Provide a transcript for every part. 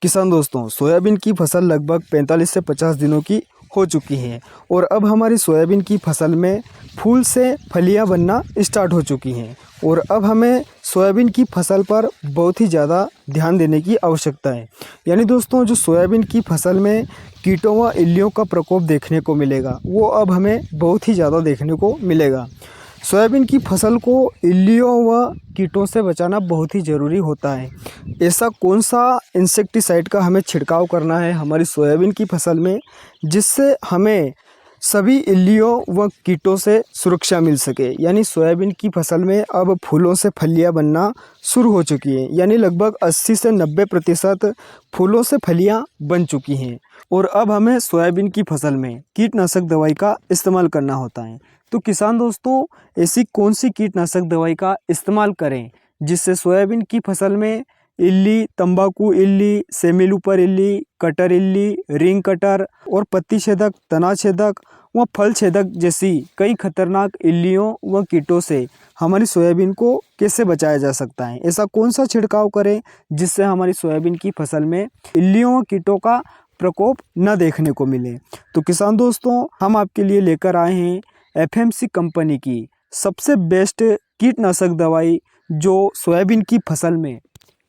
किसान दोस्तों, सोयाबीन की फसल लगभग 45 से 50 दिनों की हो चुकी है और अब हमारी सोयाबीन की फसल में फूल से फलियां बनना स्टार्ट हो चुकी हैं और अब हमें सोयाबीन की फसल पर बहुत ही ज़्यादा ध्यान देने की आवश्यकता है। यानी दोस्तों, जो सोयाबीन की फसल में कीटों व इल्लियों का प्रकोप देखने को मिलेगा वो अब हमें बहुत ही ज़्यादा देखने को मिलेगा। सोयाबीन की फसल को इल्लियों व कीटों से बचाना बहुत ही ज़रूरी होता है। ऐसा कौन सा इंसेक्टिसाइड का हमें छिड़काव करना है हमारी सोयाबीन की फसल में, जिससे हमें सभी इल्लियों व कीटों से सुरक्षा मिल सके। यानी सोयाबीन की फसल में अब फूलों से फलियां बनना शुरू हो चुकी हैं। यानी लगभग 80 से 90% फूलों से फलियां बन चुकी हैं और अब हमें सोयाबीन की फसल में कीटनाशक दवाई का इस्तेमाल करना होता है। तो किसान दोस्तों, ऐसी कौन सी कीटनाशक दवाई का इस्तेमाल करें जिससे सोयाबीन की फसल में इल्ली, तंबाकू इल्ली, सेमीलूपर इल्ली, कटर इल्ली, रिंग कटर और पत्ती छेदक, तना छेदक व फल छेदक जैसी कई खतरनाक इल्लियों व कीटों से हमारी सोयाबीन को कैसे बचाया जा सकता है। ऐसा कौन सा छिड़काव करें जिससे हमारी सोयाबीन की फसल में इल्लियों व कीटों का प्रकोप न देखने को मिले। तो किसान दोस्तों, हम आपके लिए लेकर आए हैं एफएमसी कंपनी की सबसे बेस्ट कीटनाशक दवाई, जो सोयाबीन की फसल में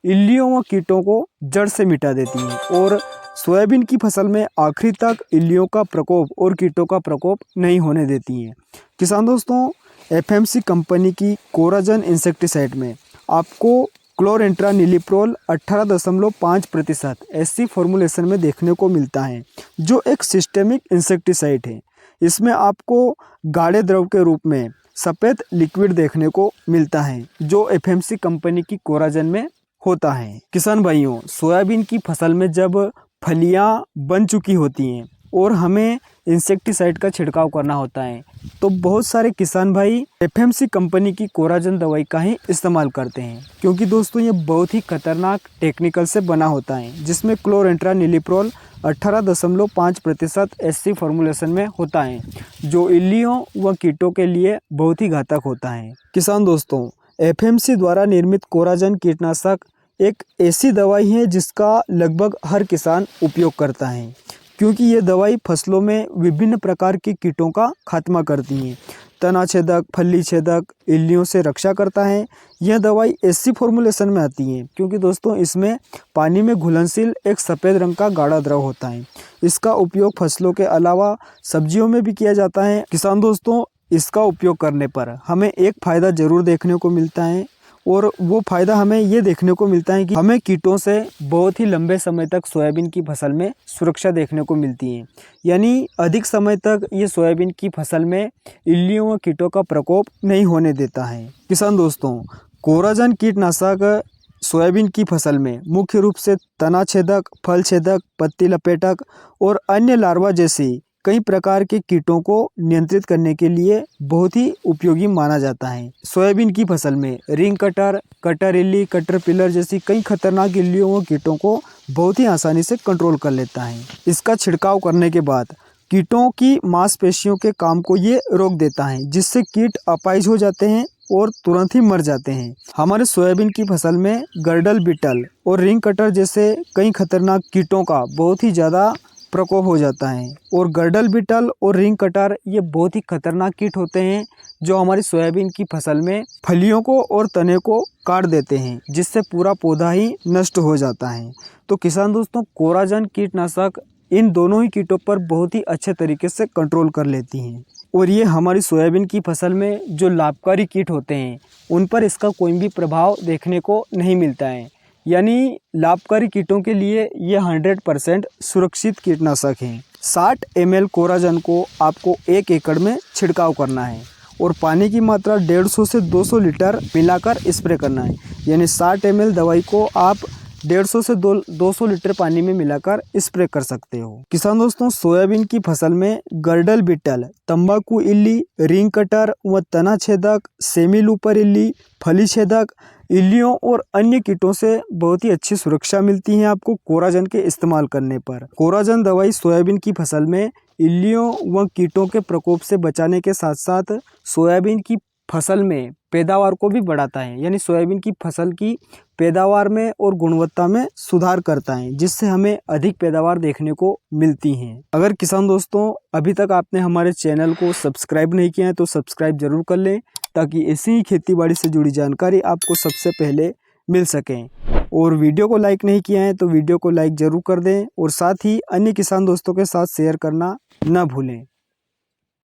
इल्लियों व कीटों को जड़ से मिटा देती है और सोयाबीन की फसल में आखिरी तक इल्लियों का प्रकोप और कीटों का प्रकोप नहीं होने देती हैं। किसान दोस्तों, एफएमसी कंपनी की कोराजन इंसेक्टिसाइड में आपको क्लोरेंट्रानिलिप्रोल 18.5% ऐसी फॉर्मुलेशन में देखने को मिलता है, जो एक सिस्टेमिक इंसेक्टिसाइड है। इसमें आपको गाढ़े द्रव के रूप में सफ़ेद लिक्विड देखने को मिलता है, जो एफएमसी कंपनी की कोराजन में होता है। किसान भाइयों, सोयाबीन की फसल में जब फलियां बन चुकी होती हैं और हमें इंसेक्टिसाइड का छिड़काव करना होता है, तो बहुत सारे किसान भाई एफएमसी कंपनी की कोराजन दवाई का ही इस्तेमाल करते हैं, क्योंकि दोस्तों ये बहुत ही खतरनाक टेक्निकल से बना होता है, जिसमें क्लोरेंट्रानिलिप्रोल 18.5% एससी फॉर्मुलेशन में होता है, जो इल्लियों व कीटों के लिए बहुत ही घातक होता है। किसान दोस्तों, एफएमसी द्वारा निर्मित कोराजन कीटनाशक एक ऐसी दवाई है जिसका लगभग हर किसान उपयोग करता है, क्योंकि ये दवाई फसलों में विभिन्न प्रकार के कीटों का खात्मा करती हैं। तना छेदक, फली छेदक, इल्लियों से रक्षा करता है। यह दवाई ऐसी फॉर्मुलेशन में आती है क्योंकि दोस्तों इसमें पानी में घुलनशील एक सफ़ेद रंग का गाढ़ा द्रव होता है। इसका उपयोग फसलों के अलावा सब्जियों में भी किया जाता है। किसान दोस्तों, इसका उपयोग करने पर हमें एक फ़ायदा ज़रूर देखने को मिलता है और वो फ़ायदा हमें ये देखने को मिलता है कि हमें कीटों से बहुत ही लंबे समय तक सोयाबीन की फसल में सुरक्षा देखने को मिलती है। यानी अधिक समय तक ये सोयाबीन की फसल में इल्लियों व कीटों का प्रकोप नहीं होने देता है। किसान दोस्तों, कोराजन कीटनाशक सोयाबीन की फसल में मुख्य रूप से तना छेदक, फल छेदक, पत्ती लपेटक और अन्य लार्वा जैसी कई प्रकार के कीटों को नियंत्रित करने के लिए बहुत ही उपयोगी माना जाता है। सोयाबीन की फसल में रिंग कटर, कटर इल्ली, कटर पिलर जैसी कई खतरनाक इल्लियों व कीटों को बहुत ही आसानी से कंट्रोल कर लेता है। इसका छिड़काव करने के बाद कीटों की मांसपेशियों के काम को ये रोक देता है, जिससे कीट अपाहिज हो जाते हैं और तुरंत ही मर जाते हैं। हमारे सोयाबीन की फसल में गर्डल बीटल और रिंग कटर जैसे कई खतरनाक कीटों का बहुत ही ज़्यादा प्रकोप हो जाता है और गर्डल बीटल और रिंग कटर ये बहुत ही खतरनाक कीट होते हैं, जो हमारी सोयाबीन की फसल में फलियों को और तने को काट देते हैं, जिससे पूरा पौधा ही नष्ट हो जाता है। तो किसान दोस्तों, कोराजन कीटनाशक इन दोनों ही कीटों पर बहुत ही अच्छे तरीके से कंट्रोल कर लेती हैं और ये हमारी सोयाबीन की फसल में जो लाभकारी कीट होते हैं उन पर इसका कोई भी प्रभाव देखने को नहीं मिलता है। यानी लाभकारी कीटों के लिए ये 100% सुरक्षित कीटनाशक है। 60 ml कोराजन को आपको 1 एकड़ में छिड़काव करना है और पानी की मात्रा 150 से 200 लीटर मिलाकर स्प्रे करना है। यानी 60 ml दवाई को आप 150 से 200 लीटर पानी में मिलाकर स्प्रे कर सकते हो। किसान दोस्तों, सोयाबीन की फसल में गर्डल बीटल, तंबाकू इल्ली, रिंग कटर व तना छेदक, सेमीलूपर इल्ली, फली छेदक इल्लियों और अन्य कीटों से बहुत ही अच्छी सुरक्षा मिलती है आपको कोराजन के इस्तेमाल करने पर। कोराजन दवाई सोयाबीन की फसल में इल्लियों व कीटों के प्रकोप से बचाने के साथ साथ सोयाबीन की फसल में पैदावार को भी बढ़ाता है। यानी सोयाबीन की फसल की पैदावार में और गुणवत्ता में सुधार करता है, जिससे हमें अधिक पैदावार देखने को मिलती हैं। अगर किसान दोस्तों अभी तक आपने हमारे चैनल को सब्सक्राइब नहीं किया है तो सब्सक्राइब जरूर कर लें, ताकि ऐसी ही खेतीबाड़ी से जुड़ी जानकारी आपको सबसे पहले मिल सकें। और वीडियो को लाइक नहीं किया है तो वीडियो को लाइक जरूर कर दें और साथ ही अन्य किसान दोस्तों के साथ शेयर करना न भूलें।